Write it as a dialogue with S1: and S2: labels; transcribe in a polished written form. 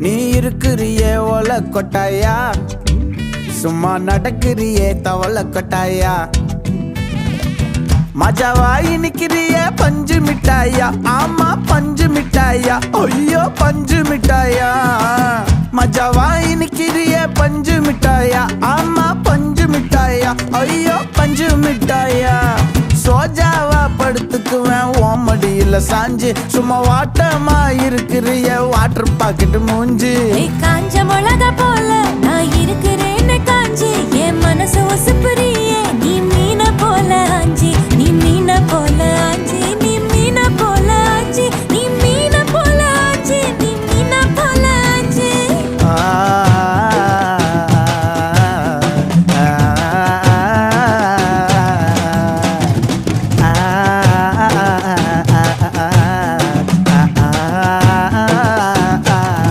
S1: நீ இருக்கிறியே ஓல கொட்டாயா, சும்மா நடக்கிறியே தவள கொட்டாயா. மஜாவாய் நிக்கிறியே பஞ்சு மிட்டாயா, ஆமா பஞ்சு மிட்டாயா, ஐயோ பஞ்சு மிட்டாயா. மஜாவாய் நிக்கிறியே பஞ்சு மிட்டாயா, ஆமா பஞ்சு மிட்டாயா, ஐயோ பஞ்சு மிட்டாயா. சோஜாவா படுத்துக்குவேன் ஓமடியில சாஞ்சு, சும்மா வாட்டமா இருக்கிறிய வாட்டர் பாக்கெட் மூஞ்சி.